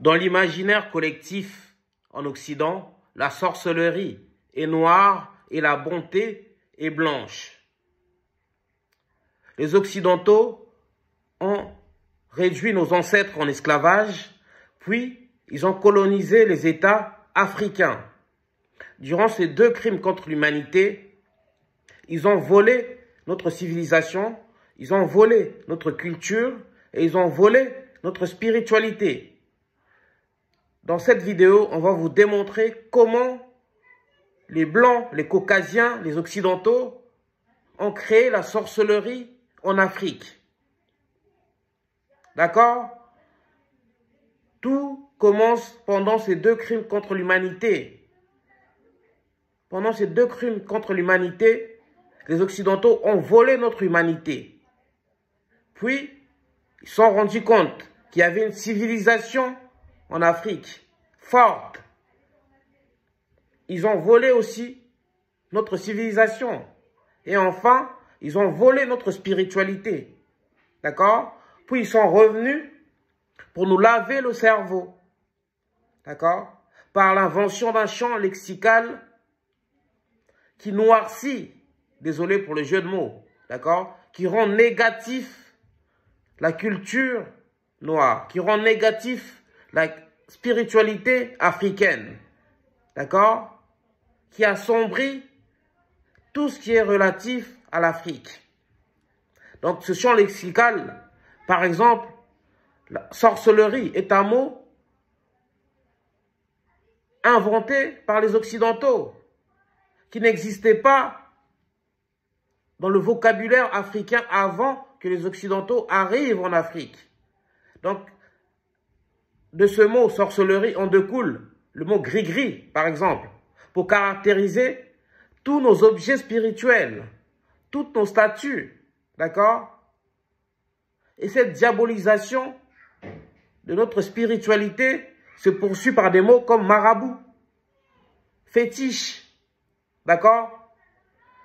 Dans l'imaginaire collectif en Occident, la sorcellerie est noire et la bonté est blanche. Les Occidentaux ont réduit nos ancêtres en esclavage, puis ils ont colonisé les États africains. Durant ces deux crimes contre l'humanité, ils ont volé notre civilisation, ils ont volé notre culture et ils ont volé notre spiritualité. Dans cette vidéo, on va vous démontrer comment les Blancs, les Caucasiens, les Occidentaux ont créé la sorcellerie en Afrique. D'accord? Tout commence pendant ces deux crimes contre l'humanité. Pendant ces deux crimes contre l'humanité, les Occidentaux ont volé notre humanité. Puis, ils se sont rendus compte qu'il y avait une civilisation en Afrique forte. Ils ont volé aussi notre civilisation. Et enfin, ils ont volé notre spiritualité. D'accord? Puis ils sont revenus pour nous laver le cerveau. D'accord? Par l'invention d'un champ lexical qui noircit, désolé pour le jeu de mots, d'accord? Qui rend négatif la culture noire, qui rend négatif la spiritualité africaine, d'accord? Qui assombrit tout ce qui est relatif à l'Afrique. Donc, ce champ lexical, par exemple, la sorcellerie est un mot inventé par les Occidentaux, qui n'existait pas dans le vocabulaire africain avant que les Occidentaux arrivent en Afrique. Donc, de ce mot sorcellerie en découle le mot gris-gris, par exemple, pour caractériser tous nos objets spirituels, toutes nos statues, d'accord? Et cette diabolisation de notre spiritualité se poursuit par des mots comme marabout, fétiche, d'accord?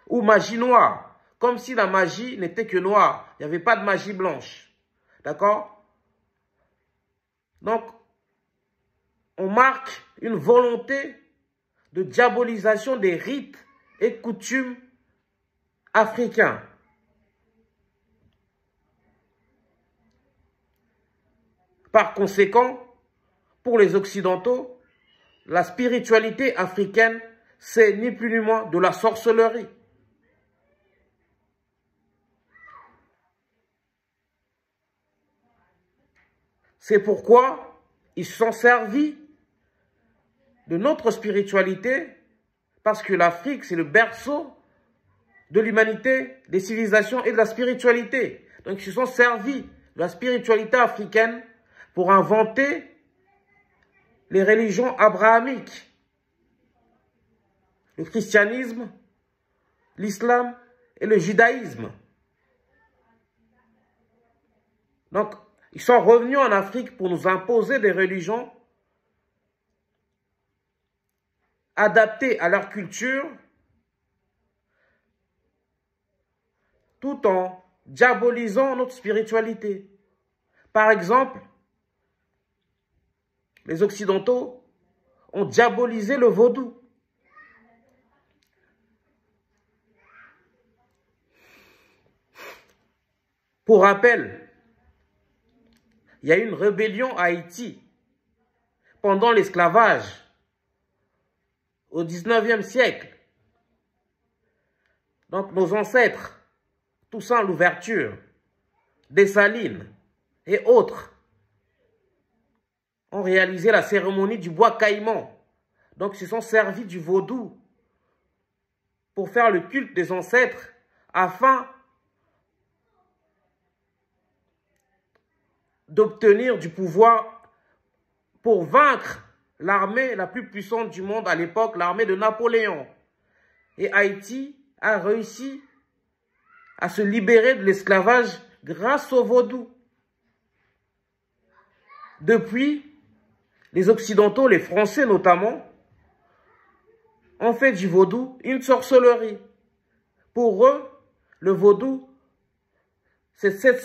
Ou magie noire, comme si la magie n'était que noire, il n'y avait pas de magie blanche, d'accord? Donc, on marque une volonté de diabolisation des rites et coutumes africains. Par conséquent, pour les Occidentaux, la spiritualité africaine, c'est ni plus ni moins de la sorcellerie. C'est pourquoi ils se sont servis de notre spiritualité, parce que l'Afrique, c'est le berceau de l'humanité, des civilisations et de la spiritualité. Donc, ils se sont servis de la spiritualité africaine pour inventer les religions abrahamiques, le christianisme, l'islam et le judaïsme. Donc, ils sont revenus en Afrique pour nous imposer des religions adaptées à leur culture, tout en diabolisant notre spiritualité. Par exemple, les Occidentaux ont diabolisé le vaudou. Pour rappel, il y a eu une rébellion à Haïti pendant l'esclavage au 19e siècle. Donc nos ancêtres, Toussaint Louverture, Dessalines et autres, ont réalisé la cérémonie du bois caïman. Donc, ils se sont servis du vaudou pour faire le culte des ancêtres afin d'obtenir du pouvoir pour vaincre l'armée la plus puissante du monde à l'époque, l'armée de Napoléon. Et Haïti a réussi à se libérer de l'esclavage grâce au vaudou. Depuis, les Occidentaux, les Français notamment, ont fait du vaudou une sorcellerie. Pour eux, le vaudou, c'est cette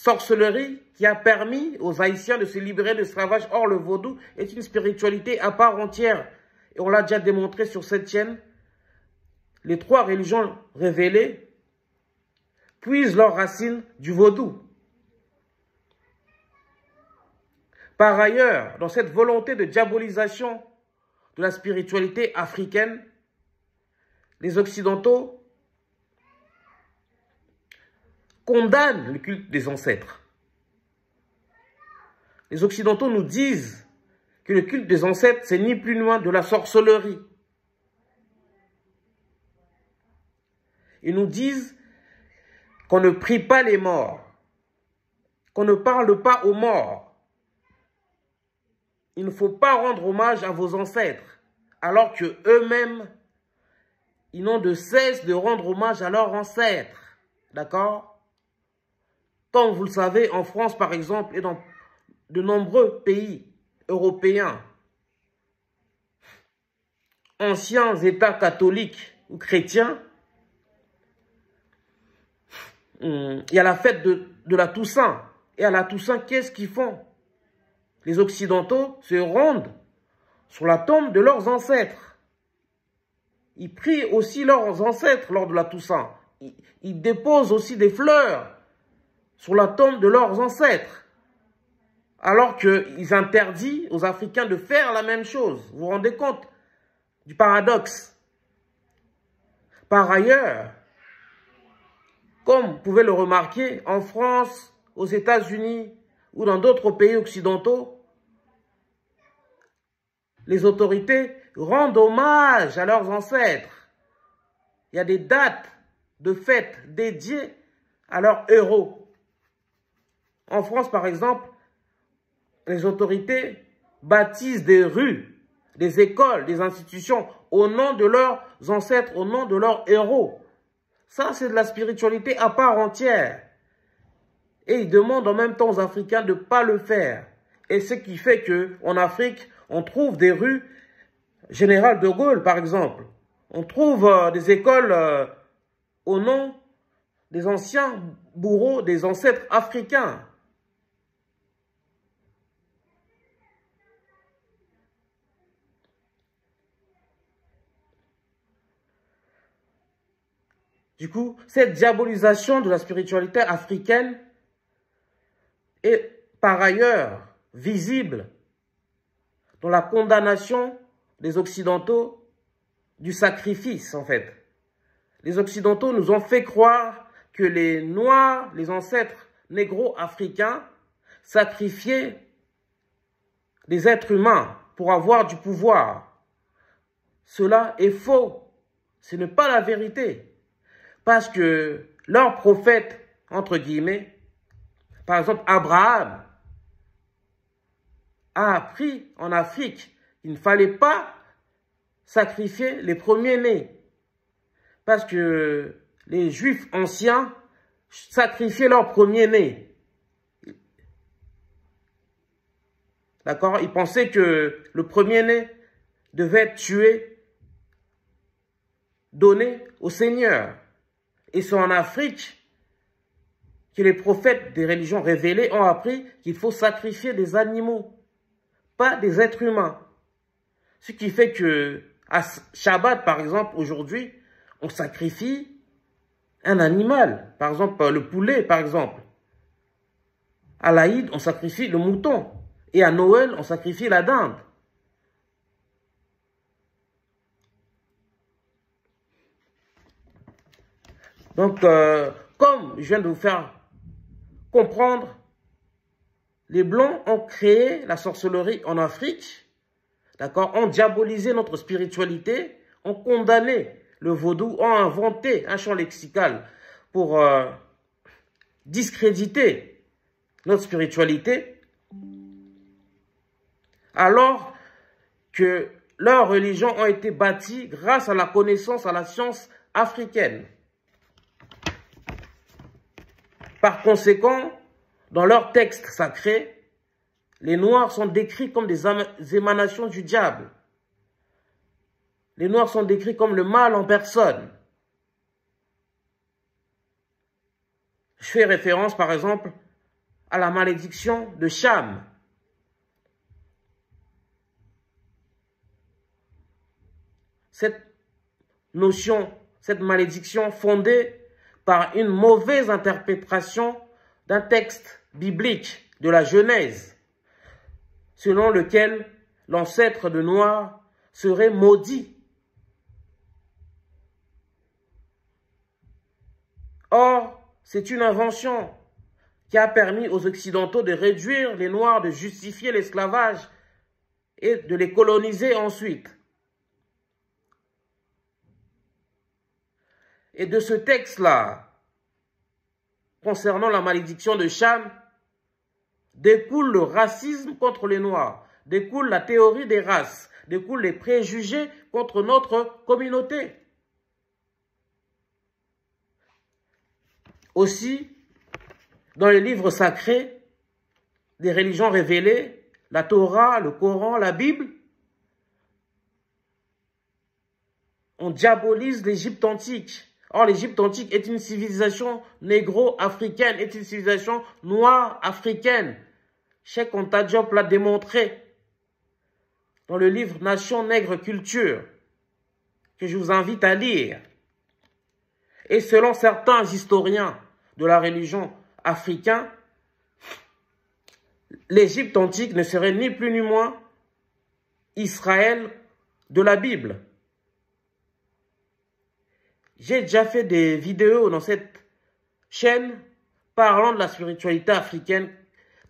sorcellerie qui a permis aux Haïtiens de se libérer de l'esclavage. Or, le vaudou est une spiritualité à part entière. Et on l'a déjà démontré sur cette chaîne. Les 3 religions révélées puisent leurs racines du vaudou. Par ailleurs, dans cette volonté de diabolisation de la spiritualité africaine, les Occidentaux condamnent le culte des ancêtres. Les Occidentaux nous disent que le culte des ancêtres, c'est ni plus ni moins de la sorcellerie. Ils nous disent qu'on ne prie pas les morts, qu'on ne parle pas aux morts. Il ne faut pas rendre hommage à vos ancêtres, alors que eux-mêmes, ils n'ont de cesse de rendre hommage à leurs ancêtres. D'accord? Comme vous le savez, en France, par exemple, et dans de nombreux pays européens, anciens États catholiques ou chrétiens, il y a la fête de la Toussaint. Et à la Toussaint, qu'est-ce qu'ils font? Les Occidentaux se rendent sur la tombe de leurs ancêtres. Ils prient aussi leurs ancêtres lors de la Toussaint. Ils déposent aussi des fleurs sur la tombe de leurs ancêtres. Alors qu'ils interdisent aux Africains de faire la même chose. Vous vous rendez compte du paradoxe? Par ailleurs, comme vous pouvez le remarquer, en France, aux États-Unis ou dans d'autres pays occidentaux, les autorités rendent hommage à leurs ancêtres. Il y a des dates de fêtes dédiées à leurs héros. En France, par exemple, les autorités baptisent des rues, des écoles, des institutions au nom de leurs ancêtres, au nom de leurs héros. Ça, c'est de la spiritualité à part entière. Et ils demandent en même temps aux Africains de ne pas le faire. Et ce qui fait qu'en Afrique, on trouve des rues, Général de Gaulle par exemple. On trouve des écoles au nom des anciens bourreaux, des ancêtres africains. Du coup, cette diabolisation de la spiritualité africaine est par ailleurs visible dans la condamnation des Occidentaux du sacrifice, en fait. Les Occidentaux nous ont fait croire que les Noirs, les ancêtres négro-africains, sacrifiaient des êtres humains pour avoir du pouvoir. Cela est faux. Ce n'est pas la vérité. Parce que leur prophète, entre guillemets, par exemple Abraham, a appris en Afrique qu'il ne fallait pas sacrifier les premiers-nés. Parce que les Juifs anciens sacrifiaient leurs premiers-nés. D'accord? Ils pensaient que le premier-né devait être tué, donné au Seigneur. Et c'est en Afrique que les prophètes des religions révélées ont appris qu'il faut sacrifier des animaux, pas des êtres humains. Ce qui fait que à Shabbat, par exemple, aujourd'hui, on sacrifie un animal. Par exemple, le poulet, par exemple. À l'Aïd, on sacrifie le mouton. Et à Noël, on sacrifie la dinde. Donc, comme je viens de vous faire comprendre, les Blancs ont créé la sorcellerie en Afrique, d'accord, ont diabolisé notre spiritualité, ont condamné le vaudou, ont inventé un champ lexical pour discréditer notre spiritualité, alors que leurs religions ont été bâties grâce à la connaissance, à la science africaine. Par conséquent, dans leurs textes sacrés, les Noirs sont décrits comme des émanations du diable. Les Noirs sont décrits comme le mal en personne. Je fais référence, par exemple, à la malédiction de Cham. Cette notion, cette malédiction fondée par une mauvaise interprétation d'un texte biblique de la Genèse, selon lequel l'ancêtre de Noir serait maudit. Or, c'est une invention qui a permis aux Occidentaux de réduire les Noirs, de justifier l'esclavage et de les coloniser ensuite. Et de ce texte-là, concernant la malédiction de Cham, découle le racisme contre les Noirs, découle la théorie des races, découle les préjugés contre notre communauté. Aussi, dans les livres sacrés des religions révélées, la Torah, le Coran, la Bible, on diabolise l'Égypte antique. Or, l'Égypte antique est une civilisation négro-africaine, est une civilisation noire africaine. Cheikh Anta Diop l'a démontré dans le livre Nation, Nègre, Culture, que je vous invite à lire. Et selon certains historiens de la religion africaine, l'Égypte antique ne serait ni plus ni moins Israël de la Bible. J'ai déjà fait des vidéos dans cette chaîne parlant de la spiritualité africaine.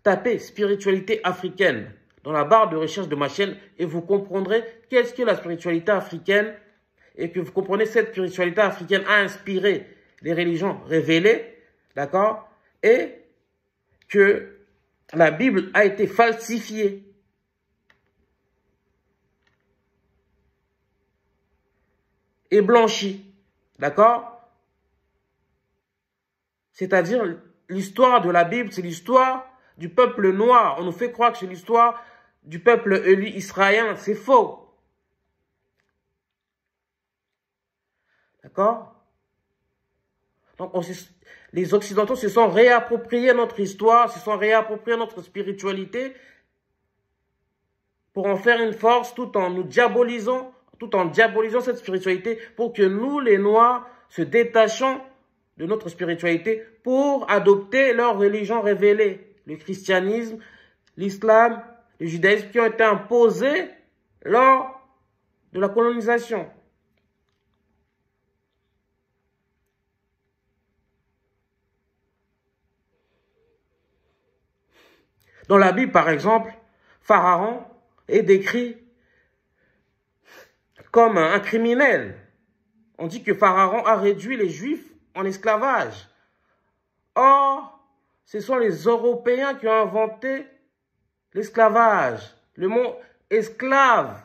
Tapez spiritualité africaine dans la barre de recherche de ma chaîne et vous comprendrez qu'est-ce que la spiritualité africaine et que vous comprenez cette spiritualité africaine a inspiré les religions révélées, d'accord, et que la Bible a été falsifiée. Et blanchie. D'accord? C'est-à-dire, l'histoire de la Bible, c'est l'histoire du peuple noir. On nous fait croire que c'est l'histoire du peuple élu israélien. C'est faux. D'accord? Donc, les Occidentaux se sont réappropriés notre histoire, se sont réappropriés notre spiritualité pour en faire une force tout en nous diabolisant, cette spiritualité pour que nous, les Noirs, se détachons de notre spiritualité pour adopter leur religion révélée, le christianisme, l'islam, le judaïsme qui ont été imposés lors de la colonisation. Dans la Bible, par exemple, Pharaon est décrit comme un criminel. On dit que Pharaon a réduit les Juifs en esclavage. Or, ce sont les Européens qui ont inventé l'esclavage. Le mot esclave,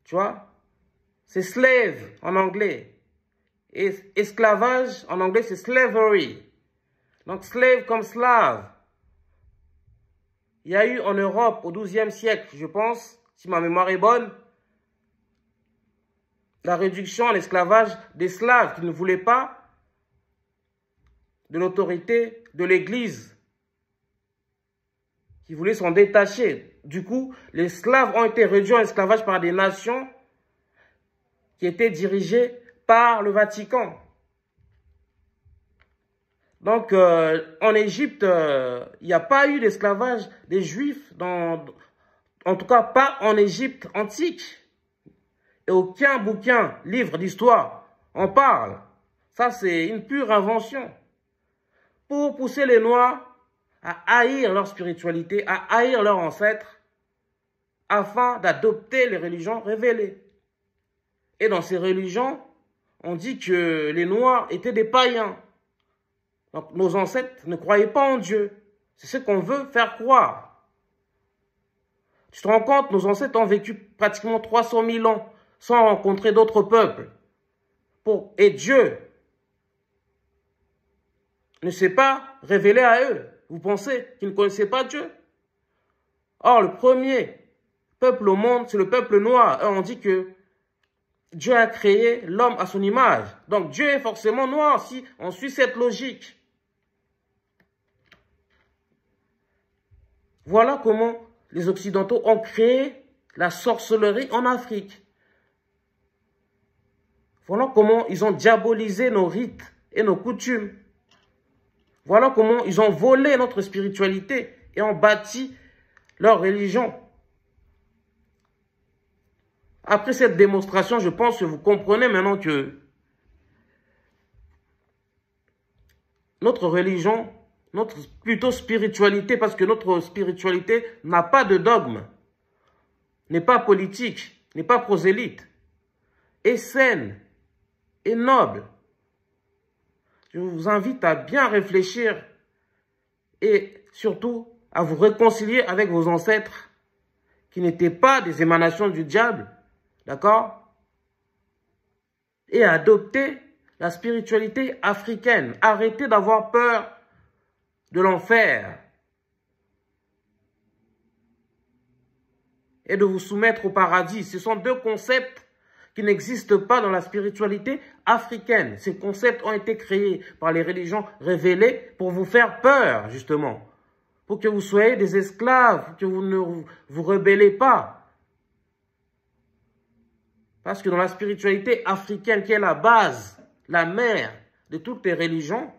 tu vois, c'est slave en anglais. Et esclavage en anglais, c'est slavery. Donc, slave comme slave. Il y a eu en Europe au XIIe siècle, je pense, si ma mémoire est bonne, la réduction en esclavage des Slaves qui ne voulaient pas de l'autorité de l'Église, qui voulaient s'en détacher. Du coup, les Slaves ont été réduits en esclavage par des nations qui étaient dirigées par le Vatican. Donc, en Égypte, il n'y a pas eu d'esclavage des Juifs, en tout cas pas en Égypte antique. Et aucun bouquin, livre d'histoire en parle. Ça, c'est une pure invention. Pour pousser les Noirs à haïr leur spiritualité, à haïr leurs ancêtres, afin d'adopter les religions révélées. Et dans ces religions, on dit que les Noirs étaient des païens. Donc, nos ancêtres ne croyaient pas en Dieu. C'est ce qu'on veut faire croire. Tu te rends compte, nos ancêtres ont vécu pratiquement 300 000 ans sans rencontrer d'autres peuples. Et Dieu ne s'est pas révélé à eux. Vous pensez qu'ils ne connaissaient pas Dieu? Or, le premier peuple au monde, c'est le peuple noir. Et on dit que Dieu a créé l'homme à son image. Donc, Dieu est forcément noir si on suit cette logique. Voilà comment les Occidentaux ont créé la sorcellerie en Afrique. Voilà comment ils ont diabolisé nos rites et nos coutumes. Voilà comment ils ont volé notre spiritualité et ont bâti leur religion. Après cette démonstration, je pense que vous comprenez maintenant que notre religion, notre plutôt spiritualité, parce que notre spiritualité n'a pas de dogme, n'est pas politique, n'est pas prosélyte, est saine, est noble. Je vous invite à bien réfléchir et surtout à vous réconcilier avec vos ancêtres qui n'étaient pas des émanations du diable, d'accord? Et à adopter la spiritualité africaine. Arrêtez d'avoir peur de l'enfer et de vous soumettre au paradis. Ce sont deux concepts qui n'existent pas dans la spiritualité africaine. Ces concepts ont été créés par les religions révélées pour vous faire peur, justement. Pour que vous soyez des esclaves, que vous ne vous rebellez pas. Parce que dans la spiritualité africaine, qui est la base, la mère de toutes les religions,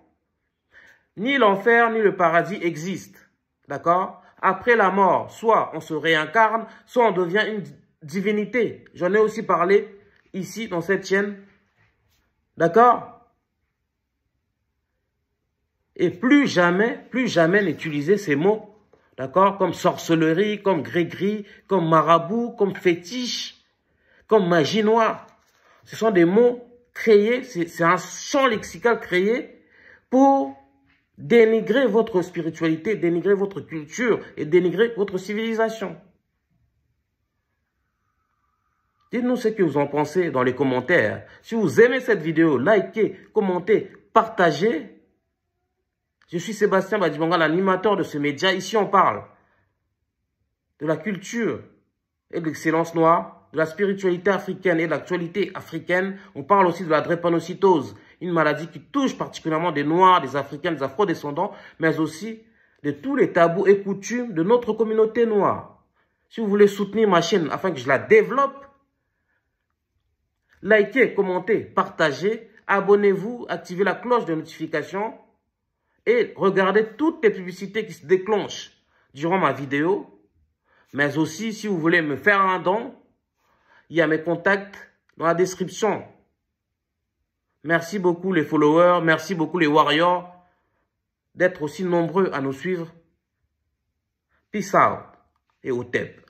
ni l'enfer ni le paradis existent. D'accord? Après la mort, soit on se réincarne, soit on devient une divinité. J'en ai aussi parlé ici dans cette chaîne. D'accord? Et plus jamais n'utiliser ces mots. D'accord? Comme sorcellerie, comme gris-gris, comme marabout, comme fétiche, comme magie noire. Ce sont des mots créés, c'est un champ lexical créé pour dénigrer votre spiritualité, dénigrer votre culture et dénigrer votre civilisation. Dites-nous ce que vous en pensez dans les commentaires. Si vous aimez cette vidéo, likez, commentez, partagez. Je suis Sébastien Badibanga, l'animateur de ce média. Ici, on parle de la culture et de l'excellence noire, de la spiritualité africaine et de l'actualité africaine. On parle aussi de la drépanocytose, une maladie qui touche particulièrement des Noirs, des Africains, des Afro-descendants, mais aussi de tous les tabous et coutumes de notre communauté noire. Si vous voulez soutenir ma chaîne afin que je la développe, likez, commentez, partagez, abonnez-vous, activez la cloche de notification et regardez toutes les publicités qui se déclenchent durant ma vidéo. Mais aussi, si vous voulez me faire un don, il y a mes contacts dans la description. Merci beaucoup les followers, merci beaucoup les warriors d'être aussi nombreux à nous suivre. Peace out et au TEP.